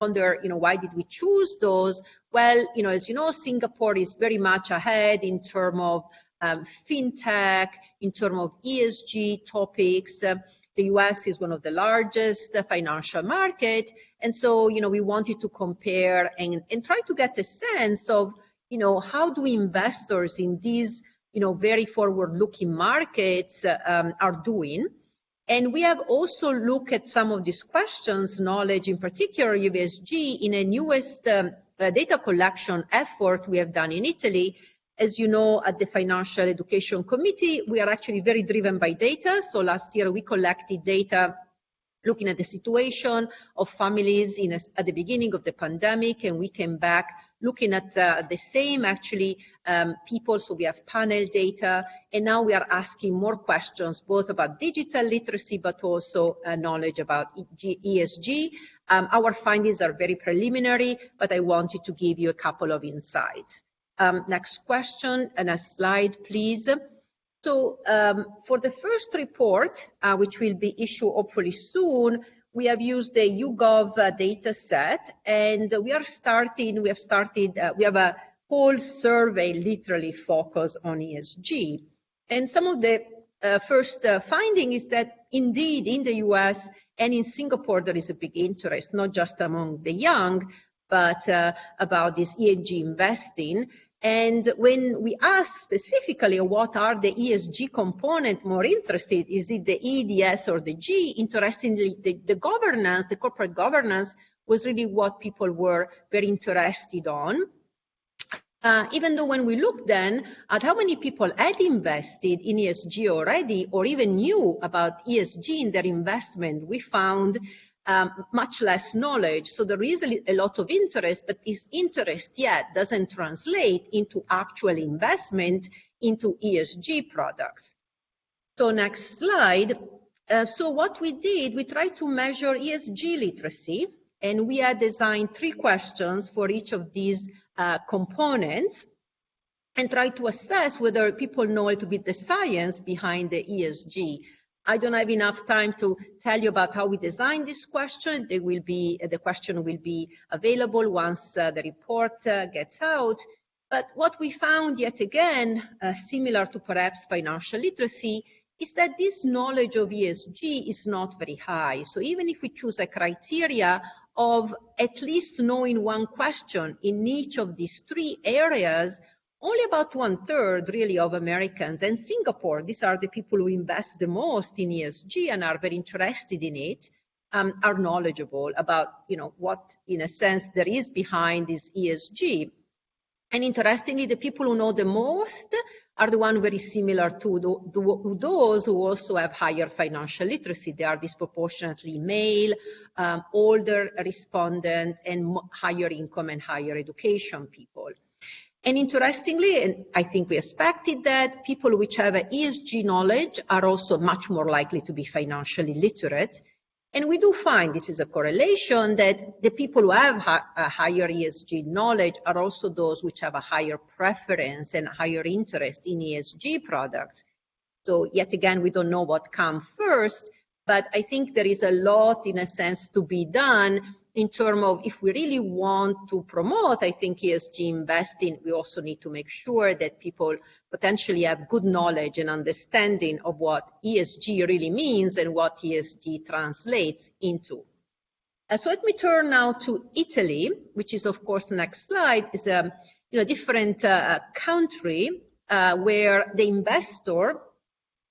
wonder, why did we choose those? Well, as you know, Singapore is very much ahead in terms of fintech, in terms of ESG topics. The US is one of the largest financial market. And so, we wanted to compare and try to get a sense of, how do investors in these, very forward-looking markets are doing. And we have also looked at some of these questions, knowledge in particular, ESG, in a newest data collection effort we have done in Italy. As you know, at the Financial Education Committee, we are actually very driven by data. So last year we collected data looking at the situation of families at the beginning of the pandemic, and we came back looking at the same actually people. So we have panel data, and now we are asking more questions both about digital literacy but also knowledge about ESG. Our findings are very preliminary, but I wanted to give you a couple of insights. Next question and a slide, please. So for the first report, which will be issued hopefully soon, we have used the YouGov data set, and we have a whole survey literally focused on ESG. And some of the first finding is that indeed in the US and in Singapore there is a big interest, not just among the young, but about this ESG investing. And when we ask specifically what are the ESG component more interested, is it the E, the S, or the G? Interestingly, the governance, the corporate governance, was really what people were very interested on. Even though when we looked then at how many people had invested in ESG already, or even knew about ESG in their investment, we found much less knowledge. So there is a lot of interest, but this interest yet doesn't translate into actual investment into ESG products. So next slide. So what we did, we tried to measure ESG literacy, and we had designed 3 questions for each of these components and tried to assess whether people know a little bit the science behind the ESG. I don't have enough time to tell you about how we designed this question. The question will be available once the report gets out. But what we found yet again, similar to perhaps financial literacy, is that this knowledge of ESG is not very high. So even if we choose a criteria of at least knowing one question in each of these 3 areas, only about 1/3 really of Americans and Singapore, these are the people who invest the most in ESG and are very interested in it, are knowledgeable about, what in a sense there is behind this ESG. And interestingly, the people who know the most are the ones very similar to those who also have higher financial literacy. They are disproportionately male, older respondent, and higher income and higher education people. And interestingly, and I think we expected that, people which have an ESG knowledge are also much more likely to be financially literate. And we do find, this is a correlation, that the people who have a higher ESG knowledge are also those which have a higher preference and higher interest in ESG products. So yet again, we don't know what comes first, but I think there is a lot, in a sense, to be done in terms of if we really want to promote, I think, ESG investing, we also need to make sure that people potentially have good knowledge and understanding of what ESG really means and what ESG translates into. So let me turn now to Italy, which is, of course, the next slide, is a different country where the investor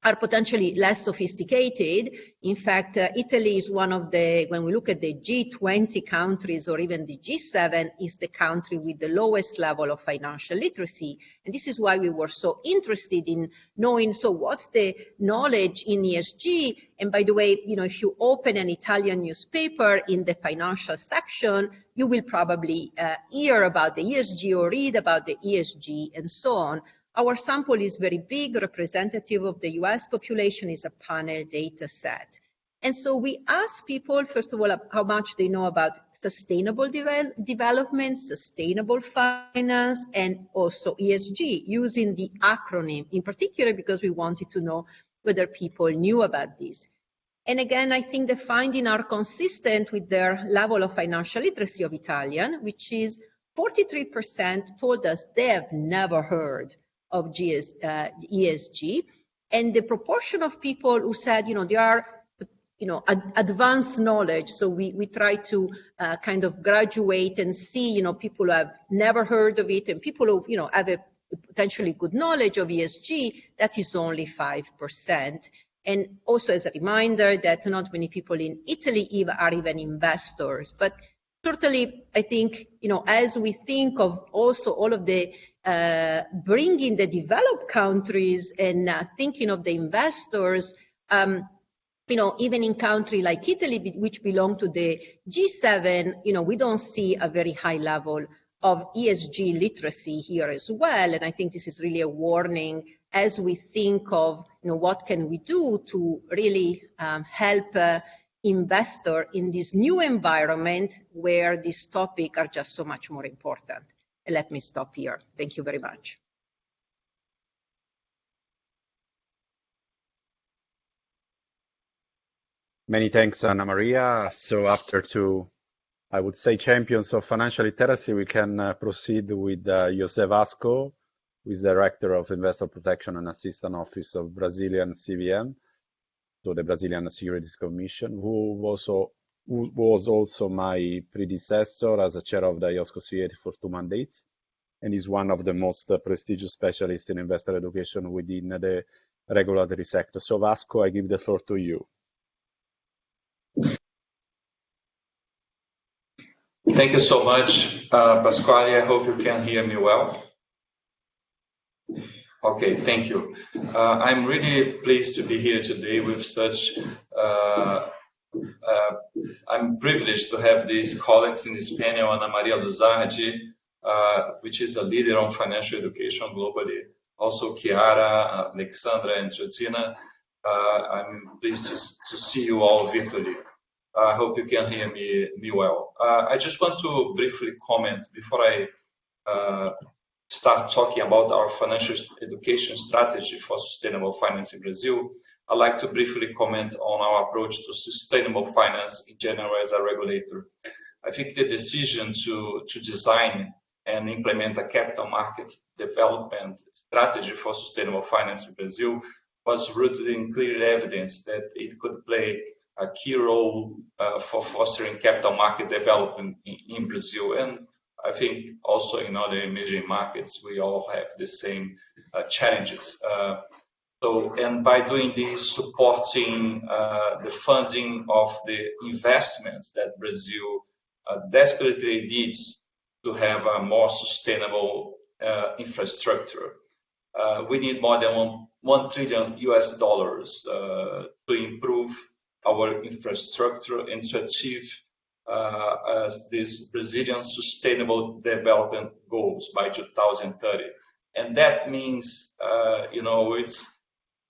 are potentially less sophisticated. In fact, Italy is one of the, when we look at the G20 countries or even the G7, is the country with the lowest level of financial literacy. And this is why we were so interested in knowing, so what's the knowledge in ESG? And by the way, if you open an Italian newspaper in the financial section, you will probably hear about the ESG or read about the ESG and so on. Our sample is very big, representative of the US population, is a panel data set. And so we ask people, first of all, how much they know about sustainable development, sustainable finance, and also ESG, using the acronym in particular because we wanted to know whether people knew about this. And again, I think the findings are consistent with their level of financial literacy of Italian, which is 43% told us they have never heard of ESG. And the proportion of people who said, they are, advanced knowledge. So we try to kind of graduate and see, people who have never heard of it and people who, have a potentially good knowledge of ESG, that is only 5%. And also as a reminder that not many people in Italy are even investors. But certainly, I think, as we think of also all of the bringing the developed countries and thinking of the investors, even in countries like Italy, which belong to the G7, we don't see a very high level of ESG literacy here as well. And I think this is really a warning as we think of, what can we do to really help investor in this new environment where these topics are just so much more important. And let me stop here. Thank you very much. Many thanks, Anna Maria. So after two, I would say, champions of financial literacy, we can proceed with José Vasco, who is Director of Investor Protection and Assistant Office of Brazilian CVM, so the Brazilian Securities Commission, who was also my predecessor as a chair of the IOSCO Society for 2 mandates, and is one of the most prestigious specialists in investor education within the regulatory sector. So Vasco, I give the floor to you. Thank you so much, Pasquale. I hope you can hear me well. Okay, thank you. I'm really pleased to be here today with such, I'm privileged to have these colleagues in this panel, Ana Maria Luzardi, which is a leader on financial education globally, also Chiara, Alexandra, and Georgina. I'm pleased to see you all virtually. I hope you can hear me well. I just want to briefly comment before I start talking about our financial education strategy for sustainable finance in Brazil. I'd like to briefly comment on our approach to sustainable finance in general as a regulator. I think the decision to design and implement a capital market development strategy for sustainable finance in Brazil was rooted in clear evidence that it could play a key role for fostering capital market development in Brazil. And I think also in other emerging markets, we all have the same challenges. And by doing this, supporting the funding of the investments that Brazil desperately needs to have a more sustainable infrastructure. We need more than $1 trillion to improve our infrastructure and to achieve these Brazilian sustainable development goals by 2030. And that means, it's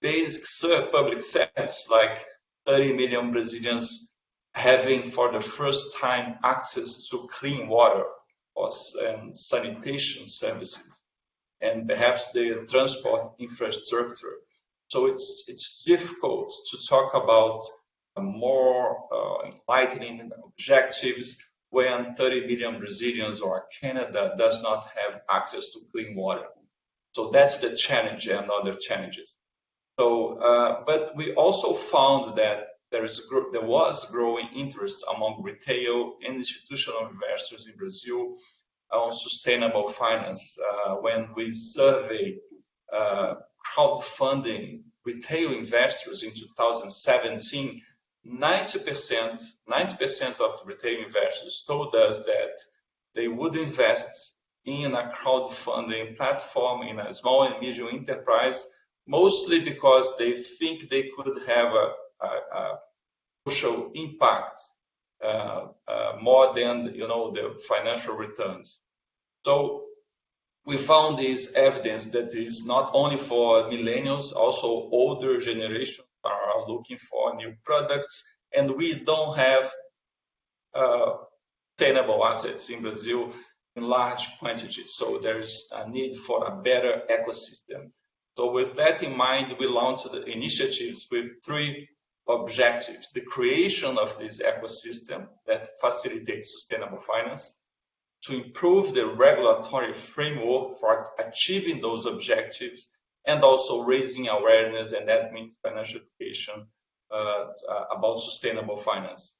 basic public service, like 30 million Brazilians having for the first time access to clean water and sanitation services, and perhaps the transport infrastructure. So it's difficult to talk about more enlightening objectives when 30 million Brazilians or Canada does not have access to clean water. So that's the challenge and other challenges. So, but we also found that there was growing interest among retail and institutional investors in Brazil on sustainable finance. When we surveyed crowdfunding retail investors in 2017, 90% of the retail investors told us that they would invest in a crowdfunding platform, in a small and medium enterprise, mostly because they think they could have a social impact more than the financial returns. So we found this evidence that is not only for millennials, also older generations are looking for new products, and we don't have sustainable assets in Brazil in large quantities. So there's a need for a better ecosystem. So with that in mind, we launched the initiatives with 3 objectives: the creation of this ecosystem that facilitates sustainable finance, to improve the regulatory framework for achieving those objectives, and also raising awareness, and that means financial education about sustainable finance.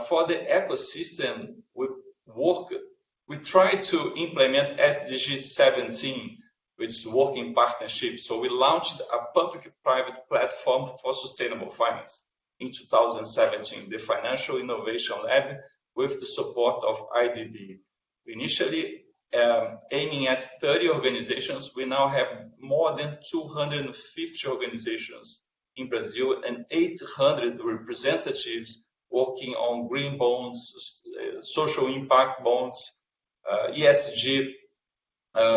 For the ecosystem, we try to implement SDG 17, which is working partnership. So we launched a public-private platform for sustainable finance in 2017, the Financial Innovation Lab, with the support of IDB. Initially aiming at 30 organizations, we now have more than 250 organizations in Brazil and 800 representatives working on green bonds, social impact bonds, ESG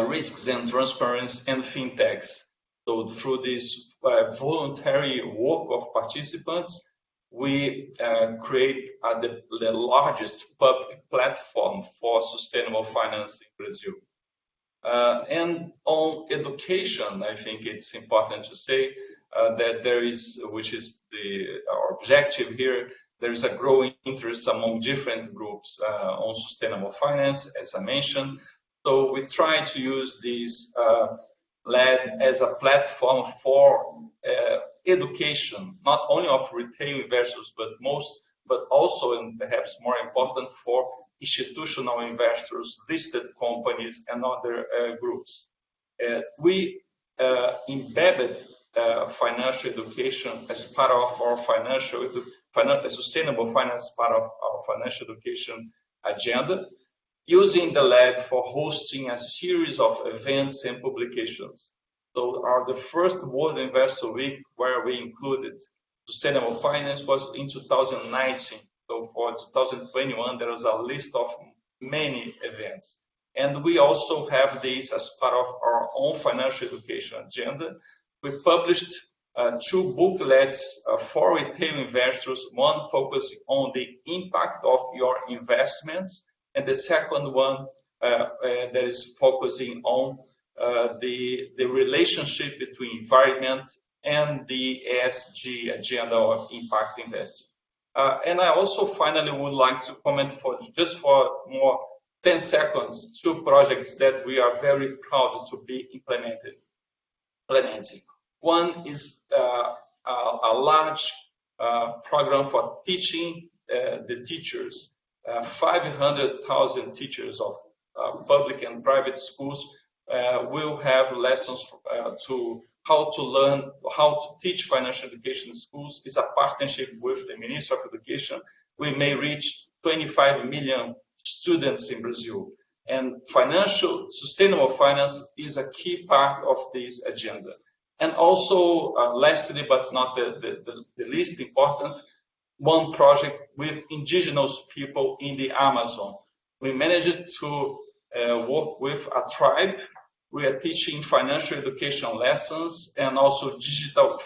risks and transparency, and fintechs. So through this voluntary work of participants, we create the largest public platform for sustainable finance in Brazil. And on education, I think it's important to say that there is, which is our objective here, there is a growing interest among different groups on sustainable finance, as I mentioned. So we try to use this lab as a platform for education, not only of retail investors, but also, and perhaps more important, for institutional investors, listed companies, and other groups. We embedded financial education as part of our sustainable finance part of our financial education agenda, using the lab for hosting a series of events and publications. So the first World Investor Week, where we included sustainable finance, was in 2019. So for 2021, there was a list of many events. And we also have this as part of our own financial education agenda. We published 2 booklets for retail investors, one focusing on the impact of your investments, and the second one that is focusing on the relationship between environment and the ESG agenda of impact investing. And I also finally would like to comment for more 10 seconds, 2 projects that we are very proud to be implementing. One is a large program for teaching the teachers. 500,000 teachers of public and private schools will have lessons to how to teach financial education in schools. It's a partnership with the Ministry of Education. We may reach 25 million students in Brazil. And sustainable finance is a key part of this agenda. And also, lastly, but not the least important, one project with indigenous people in the Amazon. We managed to work with a tribe. We are teaching financial education lessons and also digital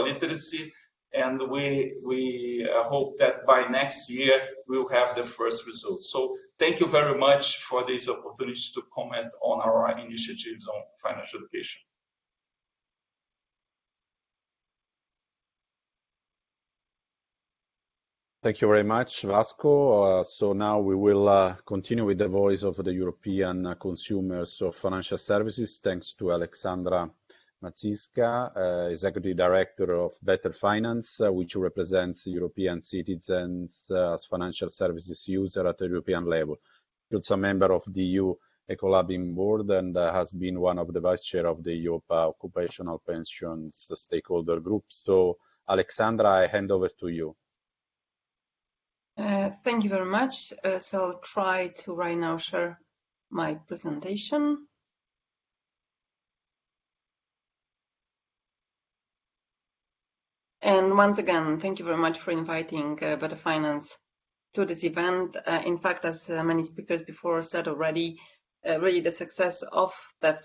literacy. And we hope that by next year, we'll have the first results. So thank you very much for this opportunity to comment on our initiatives on financial education. Thank you very much, Vasco. So now we will continue with the voice of the European consumers of financial services, thanks to Alexandra Maciska, Executive Director of Better Finance, which represents European citizens as financial services user at the European level. She's a member of the EU Ecolabing Board and has been one of the vice chair of the EU Occupational Pensions Stakeholder Group. So, Alexandra, I hand over to you. Thank you very much. So I'll try to right now share my presentation. And once again, thank you very much for inviting Better Finance to this event. In fact, as many speakers before said already, really the success of the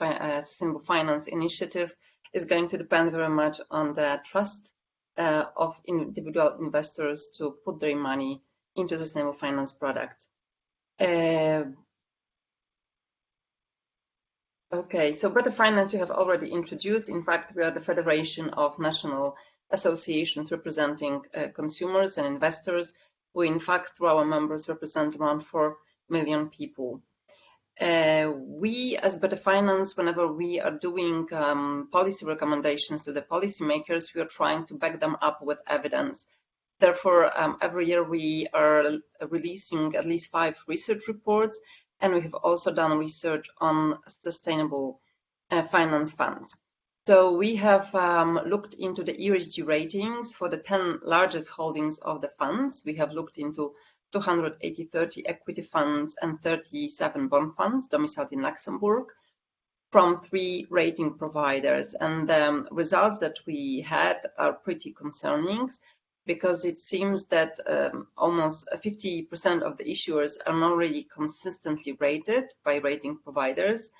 Sustainable Finance Initiative is going to depend very much on the trust of individual investors to put their money into sustainable finance products. Okay, so Better Finance you have already introduced. In fact, we are the Federation of National associations representing consumers and investors, who in fact through our members represent around 4 million people. We as Better Finance, whenever we are doing policy recommendations to the policymakers, we are trying to back them up with evidence. Therefore, every year we are releasing at least 5 research reports, and we have also done research on sustainable finance funds. So we have looked into the ESG ratings for the 10 largest holdings of the funds. We have looked into 230 equity funds and 37 bond funds domiciled in Luxembourg from 3 rating providers. And the results that we had are pretty concerning, because it seems that almost 50% of the issuers are not really consistently rated by rating providers.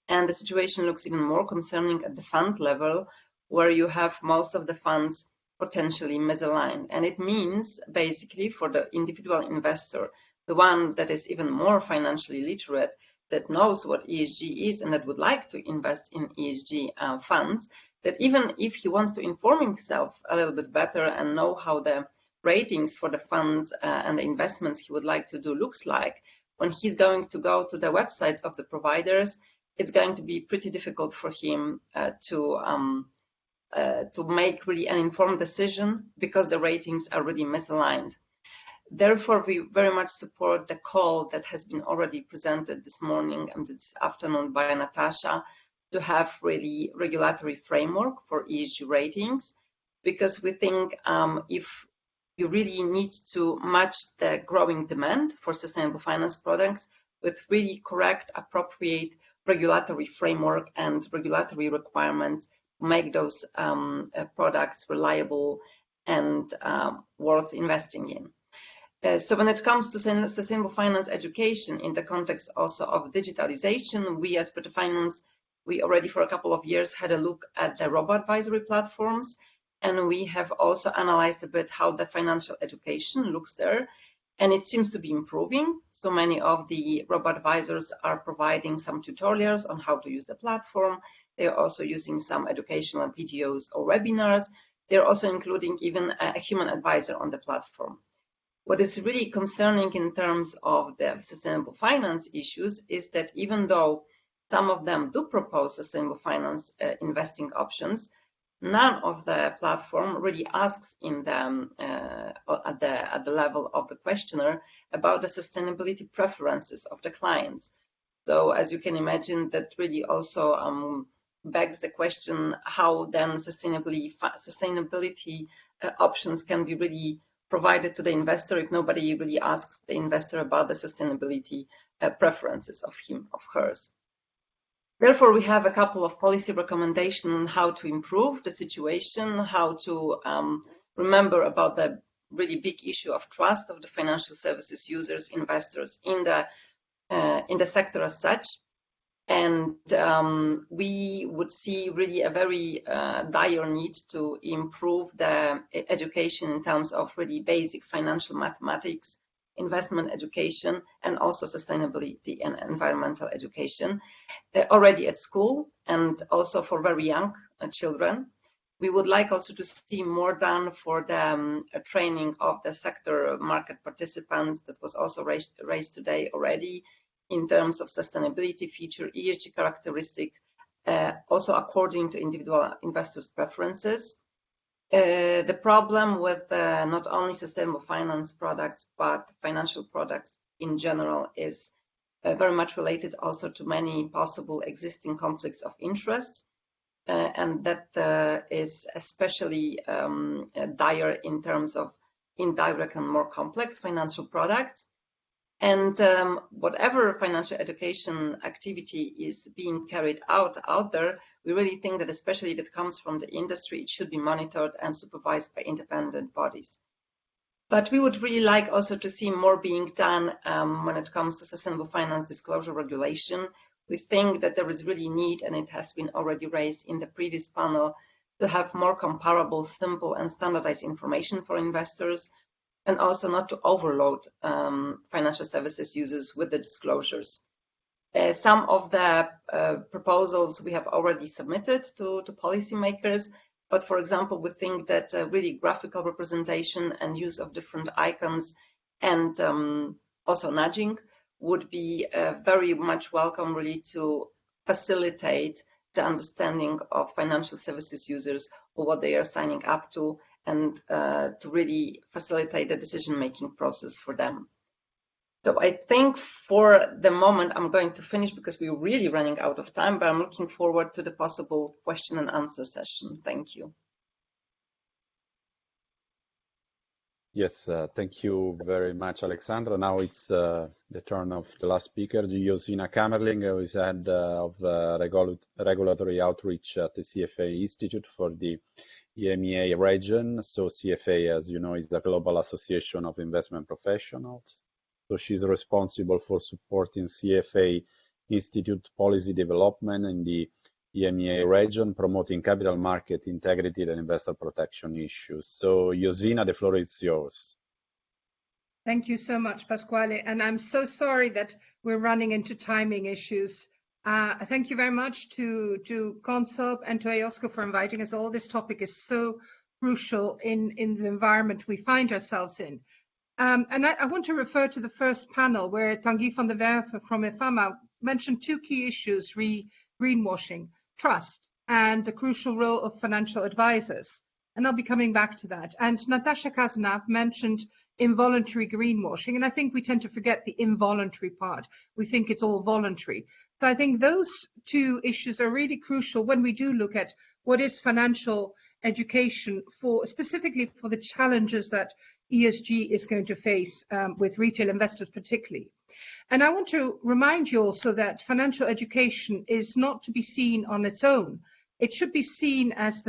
And the situation looks even more concerning at the fund level, where you have most of the funds potentially misaligned. And it means basically for the individual investor, the one that is even more financially literate, that knows what ESG is and that would like to invest in ESG funds, that even if he wants to inform himself a little bit better and know how the ratings for the funds and the investments he would like to do looks like, when he's going to go to the websites of the providers, it's going to be pretty difficult for him to make really an informed decision, because the ratings are really misaligned. Therefore, we very much support the call that has been already presented this morning and this afternoon by Natasha, to have really regulatory framework for ESG ratings, because we think if you really need to match the growing demand for sustainable finance products with really correct, appropriate regulatory framework and regulatory requirements, make those products reliable and worth investing in. So when it comes to sustainable finance education in the context also of digitalization, we as Better Finance, we already for a couple of years had a look at the robo-advisory platforms, and we have also analyzed a bit how the financial education looks there. And it seems to be improving. So many of the robo-advisors are providing some tutorials on how to use the platform. They're also using some educational videos or webinars. They're also including even a human advisor on the platform. What is really concerning in terms of the sustainable finance issues is that even though some of them do propose sustainable finance investing options, none of the platform really asks in them at the level of the questionnaire about the sustainability preferences of the clients. So as you can imagine, that really also begs the question how then sustainability options can be really provided to the investor if nobody really asks the investor about the sustainability preferences of him, of hers. Therefore, we have a couple of policy recommendations on how to improve the situation, how to remember about the really big issue of trust of the financial services users, investors in the sector as such. And we would see really a very dire need to improve the education in terms of really basic financial mathematics, investment education, and also sustainability and environmental education already at school and also for very young children. We would like also to see more done for the training of the sector market participants that was also raised today already in terms of sustainability feature, ESG characteristics, also according to individual investors' preferences. The problem with not only sustainable finance products, but financial products in general is very much related also to many possible existing conflicts of interest. And that is especially dire in terms of indirect and more complex financial products. And whatever financial education activity is being carried out there, we really think that especially if it comes from the industry, it should be monitored and supervised by independent bodies. But we would really like also to see more being done when it comes to sustainable finance disclosure regulation. We think that there is really need, and it has been already raised in the previous panel, to have more comparable, simple and standardized information for investors, and also not to overload financial services users with the disclosures. Some of the proposals we have already submitted to policymakers, But for example, we think that really graphical representation and use of different icons and also nudging would be very much welcome, really, to facilitate the understanding of financial services users or what they are signing up to, and to really facilitate the decision-making process for them. So I think for the moment I'm going to finish because we're really running out of time, but I'm looking forward to the possible question and answer session. Thank you. Yes, thank you very much, Alexandra. Now it's the turn of the last speaker, Josina Kamerling, who is head of regulatory outreach at the CFA Institute for the EMEA region. So CFA, as you know, is the Global Association of Investment Professionals. So she's responsible for supporting CFA Institute policy development in the EMEA region, promoting capital market integrity and investor protection issues. So, Josina, the floor is yours. Thank you so much, Pasquale. And I'm so sorry that we're running into timing issues. Thank you very much to Consub and to IOSCO for inviting us all. This topic is so crucial in the environment we find ourselves in. And I want to refer to the first panel where Tanguy van der Werve from EFAMA mentioned two key issues, greenwashing, trust, and the crucial role of financial advisors. And I'll be coming back to that. And Natasha Kazanav mentioned involuntary greenwashing. And I think we tend to forget the involuntary part. We think it's all voluntary. So I think those two issues are really crucial when we do look at what is financial education for, specifically for the challenges that ESG is going to face with retail investors particularly. And I want to remind you also that financial education is not to be seen on its own. It should be seen as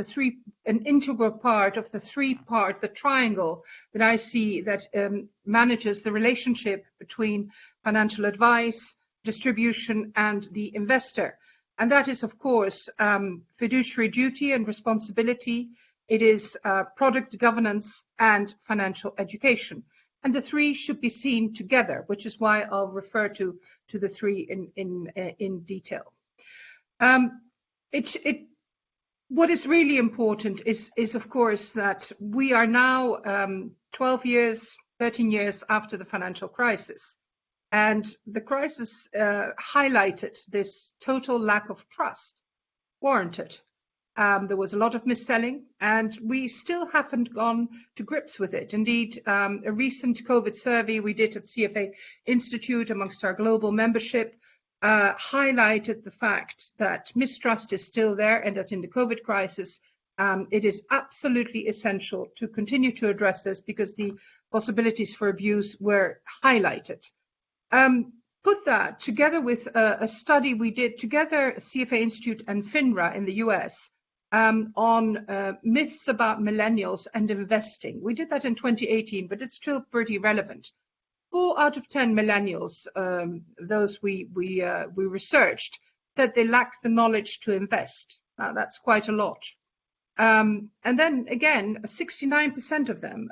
an integral part of the triangle that I see that manages the relationship between financial advice, distribution, and the investor. And that is, of course, fiduciary duty and responsibility. It is product governance and financial education. And the three should be seen together, which is why I'll refer to the three in detail. What is really important is, of course, that we are now 12 years, 13 years after the financial crisis. And the crisis highlighted this total lack of trust warranted. There was a lot of mis-selling, and we still haven't gone to grips with it. Indeed, a recent COVID survey we did at CFA Institute amongst our global membership highlighted the fact that mistrust is still there, and that in the COVID crisis, it is absolutely essential to continue to address this because the possibilities for abuse were highlighted. Put that together with a study we did together, CFA Institute and FINRA in the US, on myths about millennials and investing. We did that in 2018, but it's still pretty relevant. 4 out of 10 millennials, those we researched, said they lacked the knowledge to invest. Now, that's quite a lot. And then again, 69% of them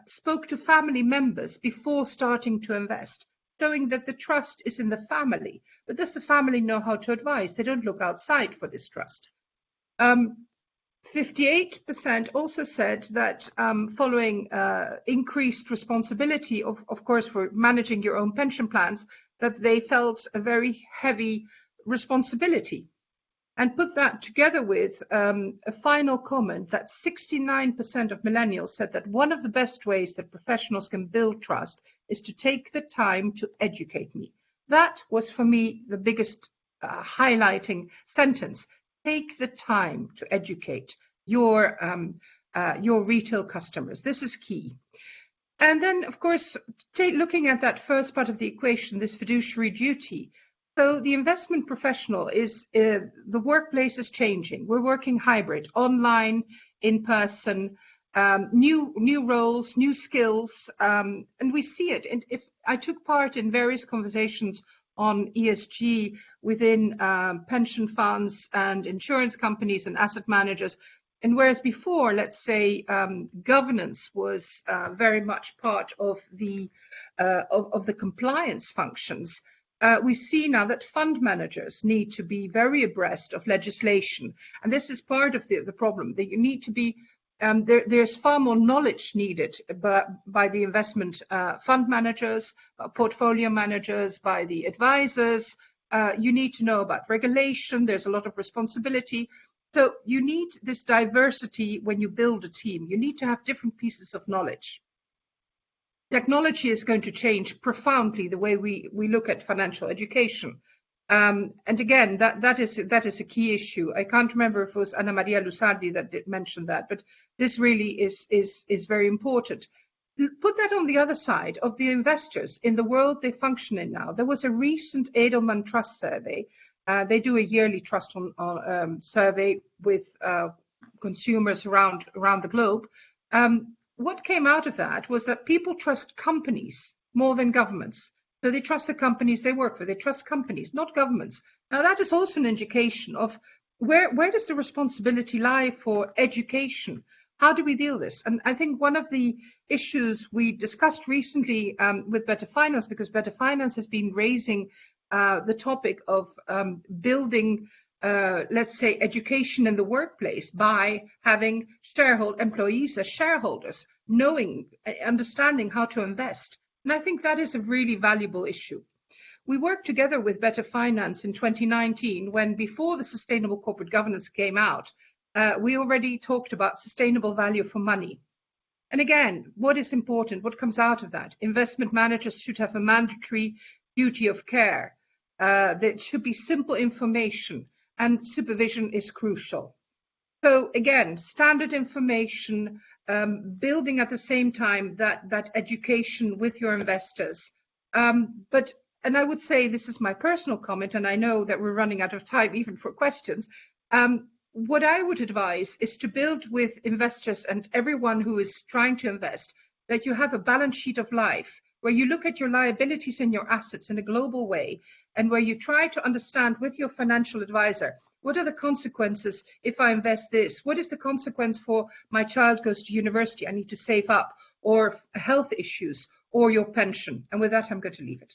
spoke to family members before starting to invest, showing that the trust is in the family. But does the family know how to advise? They don't look outside for this trust. 58% also said that following increased responsibility, of course, for managing your own pension plans, that they felt a very heavy responsibility. And put that together with a final comment that 69% of millennials said that one of the best ways that professionals can build trust is to take the time to educate me. That was, for me, the biggest highlighting sentence. Take the time to educate your retail customers. This is key. And then, of course, looking at that first part of the equation, this fiduciary duty. So the investment professional is, the workplace is changing. We're working hybrid, online, in person, new roles, new skills, and we see it. And if I took part in various conversations on ESG within pension funds and insurance companies and asset managers, and whereas before, let's say, governance was very much part of the compliance functions, we see now that fund managers need to be very abreast of legislation. And this is part of the problem, that you need to be, there's far more knowledge needed by the investment fund managers, portfolio managers, by the advisors. You need to know about regulation. There's a lot of responsibility. So you need this diversity when you build a team. You need to have different pieces of knowledge. Technology is going to change profoundly the way we look at financial education. And again, that is a key issue. I can't remember if it was Anna Maria Lusardi that did mention that, but this really is very important. Put that on the other side of the investors in the world they function in now. There was a recent Edelman Trust survey. They do a yearly trust survey with consumers around the globe. What came out of that was that people trust companies more than governments. So they trust the companies they work for. They trust companies, not governments. Now that is also an indication of where does the responsibility lie for education? How do we deal with this? And I think one of the issues we discussed recently with Better Finance, because Better Finance has been raising the topic of building let's say, education in the workplace by having employees as shareholders, understanding how to invest. And I think that is a really valuable issue. We worked together with Better Finance in 2019 when, before the Sustainable Corporate Governance came out, we already talked about sustainable value for money. And again, what is important? What comes out of that? Investment managers should have a mandatory duty of care. There should be simple information. And supervision is crucial. So again, standard information, building at the same time that education with your investors. And I would say, this is my personal comment, and I know that we're running out of time even for questions. What I would advise is to build with investors and everyone who is trying to invest, that you have a balance sheet of life, where you look at your liabilities and your assets in a global way, and where you try to understand with your financial advisor, what are the consequences if I invest this? What is the consequence for my child goes to university? I need to save up, or health issues, or your pension. And with that, I'm going to leave it.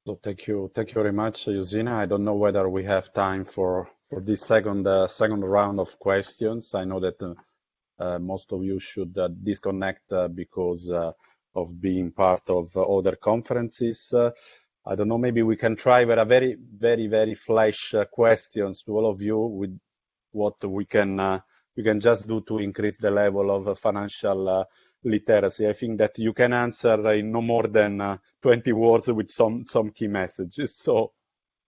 So thank you very much, Josina. I don't know whether we have time for this second round of questions. I know that most of you should disconnect because of being part of other conferences. I don't know, maybe we can try with a very flash questions to all of you with what we can just do to increase the level of financial literacy. I think that you can answer in no more than 20 words with some key messages. So,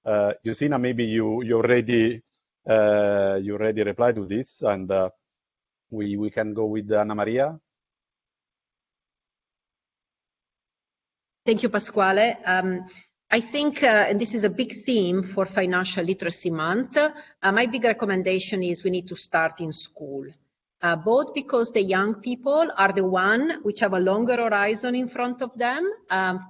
Josina, maybe you already replied to this, and we can go with Anna Maria. Thank you, Pasquale. I think, and this is a big theme for Financial Literacy Month, my big recommendation is we need to start in school. Both because the young people are the one which have a longer horizon in front of them,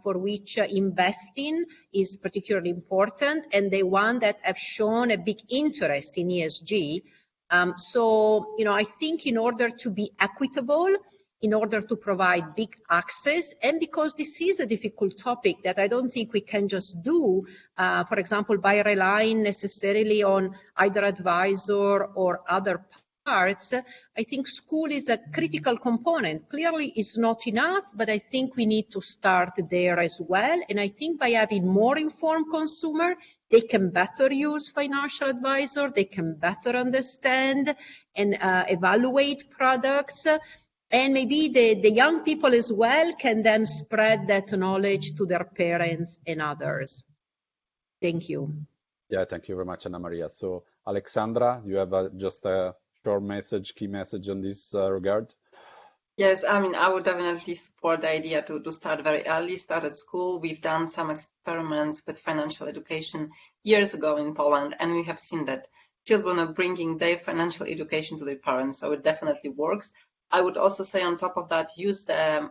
for which investing is particularly important, and the one that have shown a big interest in ESG. So, I think in order to be equitable, in order to provide big access, and because this is a difficult topic that I don't think we can just do, for example, by relying necessarily on either advisor or other parts, I think school is a critical component. Clearly it's not enough, but I think we need to start there as well. And I think by having more informed consumer, they can better use financial advisor, they can better understand and evaluate products. And maybe the young people as well can then spread that knowledge to their parents and others. Thank you. Yeah, thank you very much, Anna Maria. So, Alexandra, you have just a short message, key message on this regard? Yes, I mean, I would definitely support the idea to start very early, start at school. We've done some experiments with financial education years ago in Poland, and we have seen that children are bringing their financial education to their parents, so it definitely works. I would also say on top of that, use the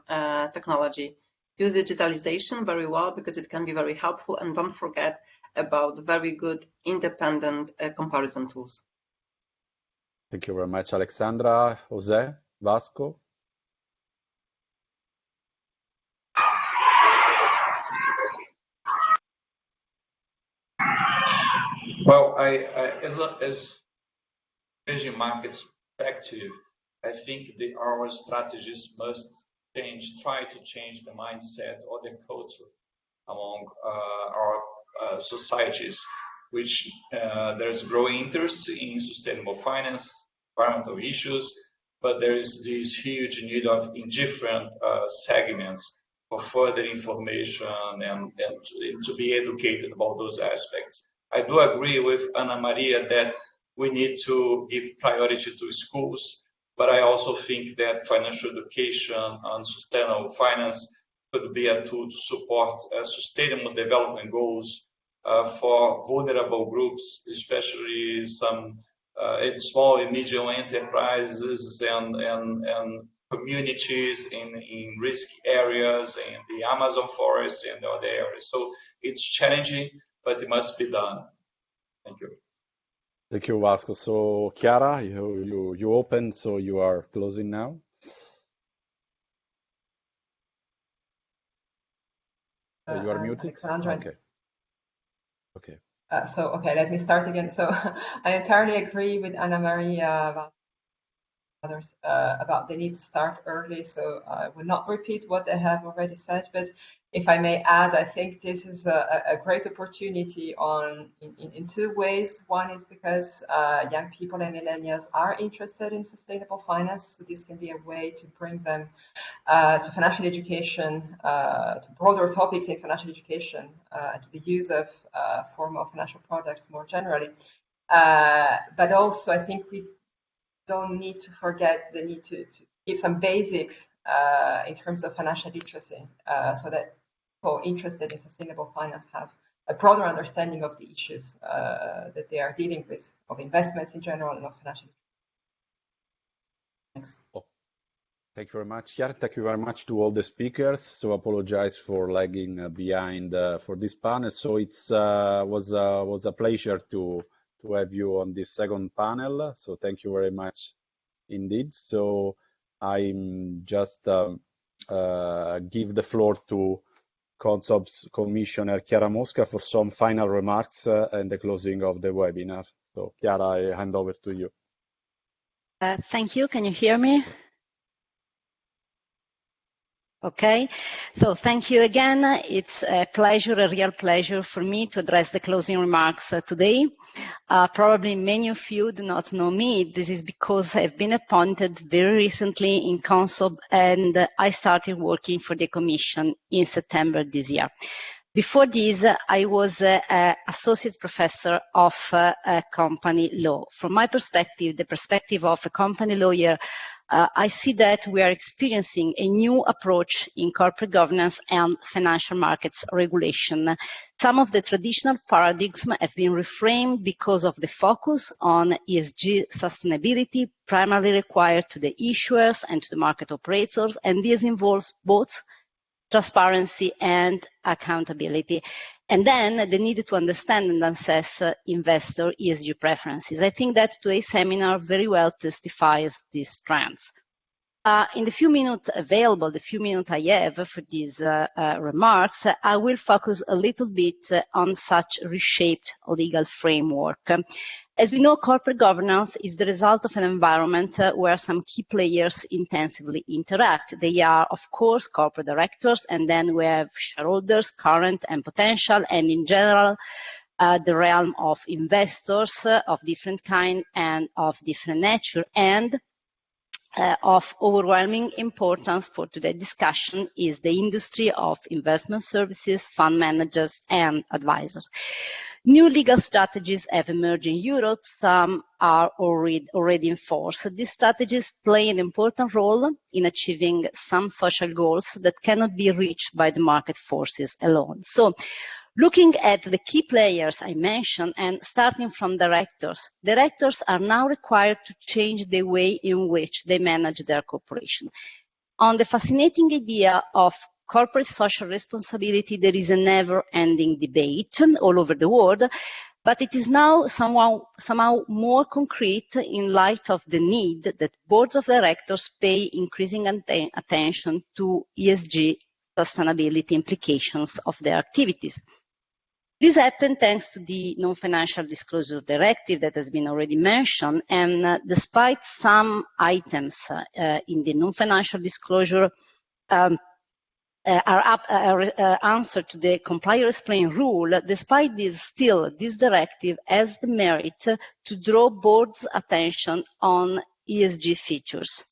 technology, use digitalization very well, because it can be very helpful, and don't forget about very good independent comparison tools. Thank you very much, Alexandra. Jose, Vasco? Well, as emerging markets perspective, I think our strategies must try to change the mindset or the culture among our societies, which there's growing interest in sustainable finance, environmental issues, but there is this huge need in different segments for further information and to be educated about those aspects. I do agree with Ana Maria that we need to give priority to schools, but I also think that financial education and sustainable finance could be a tool to support sustainable development goals for vulnerable groups, especially some small and medium enterprises and communities in risk areas, in the Amazon forest and other areas. So it's challenging, but it must be done. Thank you. Thank you, Vasco. So, Chiara, you opened, so you are closing now. You are muted. Alexandra. Okay. Okay. Okay, let me start again. So I entirely agree with Ana Maria others about the need to start early. So I will not repeat what they have already said, but if I may add, I think this is a great opportunity in two ways. One is because young people and millennials are interested in sustainable finance, so this can be a way to bring them to financial education, to broader topics in financial education, to the use of formal financial products more generally. But also, I think we don't need to forget the need to give some basics in terms of financial literacy, so that people interested in sustainable finance have a broader understanding of the issues that they are dealing with, of investments in general and of financial. Thanks. Oh, thank you very much, Chiara. Thank you very much to all the speakers. So apologize for lagging behind for this panel. So it's was a pleasure to have you on this second panel. So thank you very much indeed. So I'm just give the floor to CONSOB's Commissioner Chiara Mosca for some final remarks and the closing of the webinar. So Chiara, I hand over to you. Thank you. Can you hear me? Okay, so thank you again. It's a pleasure, a real pleasure for me to address the closing remarks today. Probably many of you do not know me. This is because I've been appointed very recently in CONSOB and I started working for the Commission in September this year. Before this, I was an associate professor of company law. From my perspective, the perspective of a company lawyer, I see that we are experiencing a new approach in corporate governance and financial markets regulation. Some of the traditional paradigms have been reframed because of the focus on ESG sustainability primarily required to the issuers and to the market operators, and this involves both transparency and accountability. And then the need to understand and assess investor ESG preferences. I think that today's seminar very well testifies these trends. In the few minutes available, the few minutes I have for these remarks, I will focus a little bit on such reshaped legal framework. As we know, corporate governance is the result of an environment where some key players intensively interact. They are, of course, corporate directors, and then we have shareholders, current and potential, and in general, the realm of investors of different kind and of different nature, and of overwhelming importance for today's discussion is the industry of investment services, fund managers, and advisors. New legal strategies have emerged in Europe. Some are already in force. These strategies play an important role in achieving some social goals that cannot be reached by the market forces alone. So, looking at the key players I mentioned and starting from directors are now required to change the way in which they manage their corporation. On the fascinating idea of corporate social responsibility, there is a never-ending debate all over the world, but it is now somehow more concrete in light of the need that boards of directors pay increasing attention to ESG sustainability implications of their activities. This happened thanks to the non-financial disclosure directive that has been already mentioned, and despite some items in the non-financial disclosure are answer to the comply or explain rule, despite this, still this directive has the merit to draw board's attention on ESG features.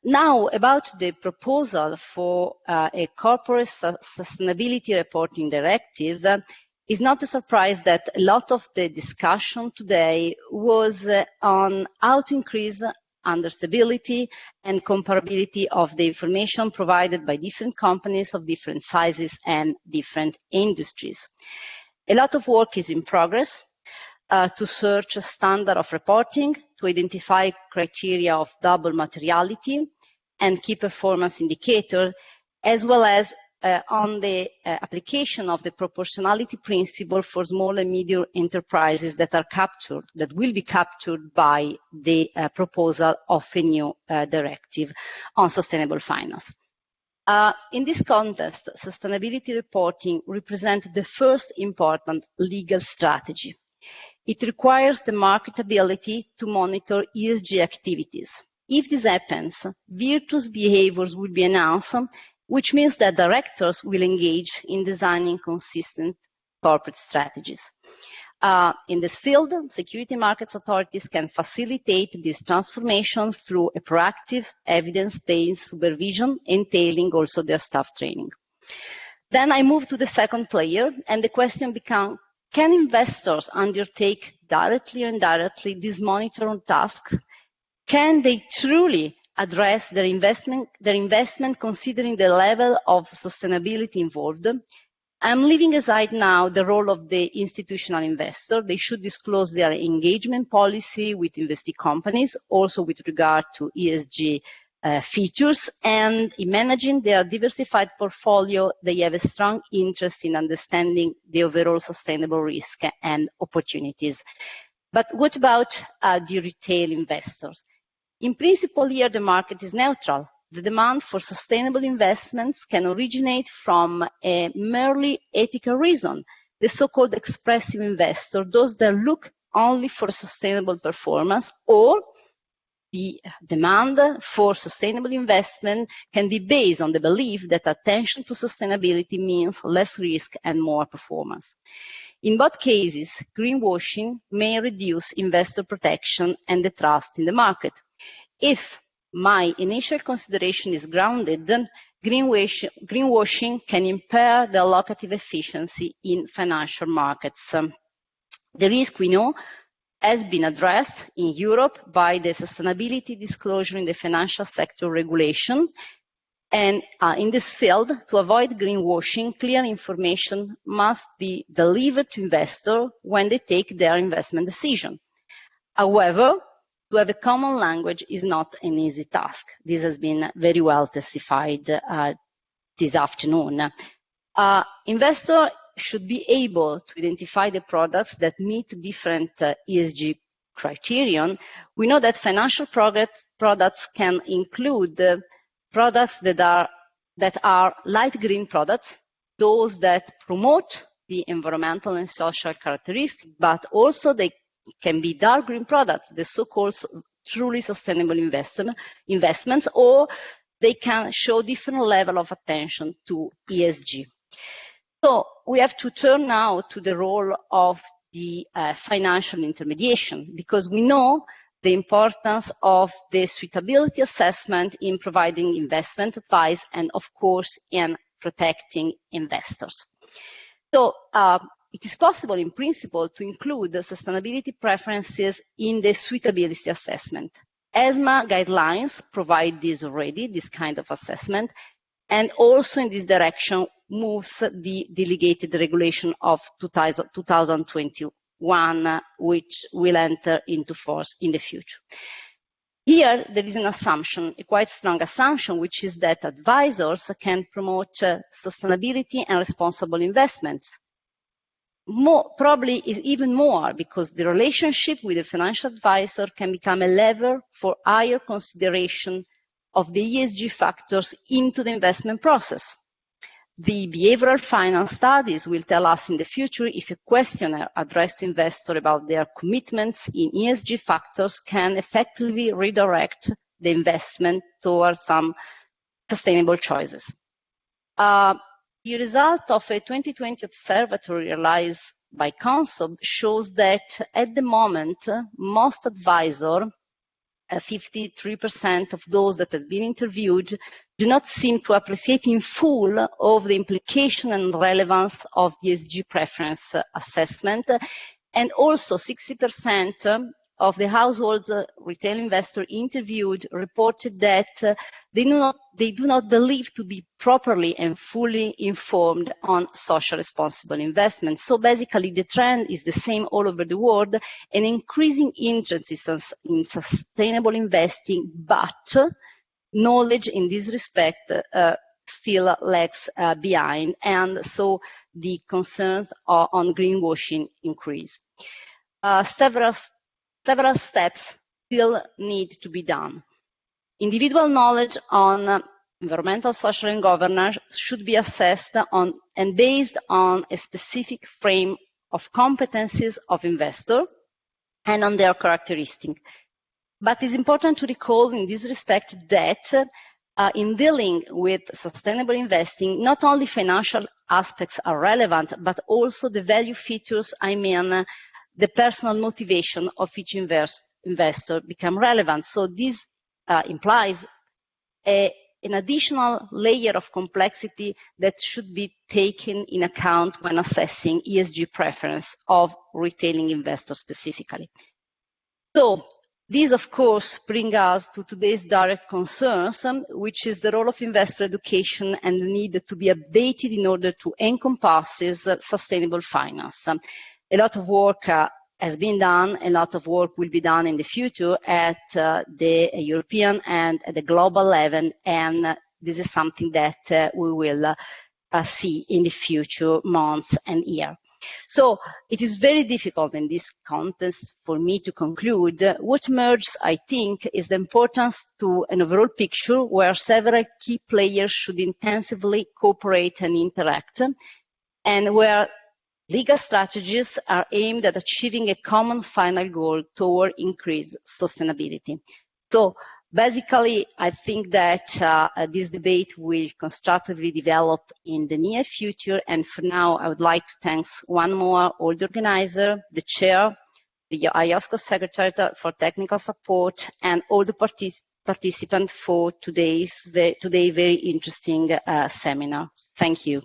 Now, about the proposal for a corporate sustainability reporting directive, it's not a surprise that a lot of the discussion today was on how to increase understandability and comparability of the information provided by different companies of different sizes and different industries. A lot of work is in progress to search a standard of reporting, to identify criteria of double materiality and key performance indicator, as well as on the application of the proportionality principle for small and medium enterprises that will be captured by the proposal of a new directive on sustainable finance. In this context, sustainability reporting represents the first important legal strategy. It requires the market ability to monitor ESG activities. If this happens, virtuous behaviors will be announced, which means that directors will engage in designing consistent corporate strategies. In this field, security markets authorities can facilitate this transformation through a proactive, evidence-based supervision, entailing also their staff training. Then I move to the second player, and the question becomes, can investors undertake directly or indirectly this monitoring task? Can they truly address their investment considering the level of sustainability involved? I'm leaving aside now the role of the institutional investor. They should disclose their engagement policy with investee companies, also with regard to ESG features, and in managing their diversified portfolio, they have a strong interest in understanding the overall sustainable risk and opportunities. But what about the retail investors? In principle, here the market is neutral. The demand for sustainable investments can originate from a merely ethical reason, the so-called expressive investor, those that look only for sustainable performance, or the demand for sustainable investment can be based on the belief that attention to sustainability means less risk and more performance. In both cases, greenwashing may reduce investor protection and the trust in the market. If my initial consideration is grounded, then greenwashing can impair the allocative efficiency in financial markets. The risk, we know, has been addressed in Europe by the sustainability disclosure in the financial sector regulation. And in this field, to avoid greenwashing, clear information must be delivered to investors when they take their investment decision. However, to have a common language is not an easy task. This has been very well testified this afternoon. Investors should be able to identify the products that meet different ESG criterion. We know that financial products can include products that are light green products, those that promote the environmental and social characteristics, but also they can be dark green products, the so-called truly sustainable investments, or they can show different level of attention to ESG. So we have to turn now to the role of the financial intermediation, because we know the importance of the suitability assessment in providing investment advice and, of course, in protecting investors. So it is possible, in principle, to include the sustainability preferences in the suitability assessment. ESMA guidelines provide this already, this kind of assessment, and also in this direction moves the delegated regulation of 2021, which will enter into force in the future. Here, there is an assumption, a quite strong assumption, which is that advisors can promote sustainability and responsible investments. Probably is even more, because the relationship with the financial advisor can become a lever for higher consideration of the ESG factors into the investment process. The behavioral finance studies will tell us in the future if a questionnaire addressed to investors about their commitments in ESG factors can effectively redirect the investment towards some sustainable choices. The result of a 2020 observatory realized by CONSOB shows that at the moment, most advisors, 53% of those that have been interviewed, do not seem to appreciate in full of the implication and relevance of the ESG preference assessment. And also 60% of the household retail investors interviewed reported that they do not believe to be properly and fully informed on social responsible investment. So basically the trend is the same all over the world, an increasing interest in sustainable investing, but knowledge in this respect still lags behind, and so the concerns on greenwashing increase. Several steps still need to be done. Individual knowledge on environmental, social, and governance should be assessed on and based on a specific frame of competencies of investors and on their characteristics. But it's important to recall in this respect that in dealing with sustainable investing, not only financial aspects are relevant, but also the value features, the personal motivation of each investor become relevant. So this implies an additional layer of complexity that should be taken in account when assessing ESG preference of retailing investors specifically. So these, of course, bring us to today's direct concerns, which is the role of investor education and the need to be updated in order to encompass sustainable finance. A lot of work has been done, a lot of work will be done in the future at the European and at the global level, and this is something that we will see in the future months and years. So it is very difficult in this context for me to conclude. What emerges, I think, is the importance to an overall picture where several key players should intensively cooperate and interact, and where legal strategies are aimed at achieving a common final goal toward increased sustainability. So basically, I think that this debate will constructively develop in the near future. And for now, I would like to thank one more all the organizer, the chair, the IOSCO secretariat for technical support, and all the participants for today's very interesting seminar. Thank you.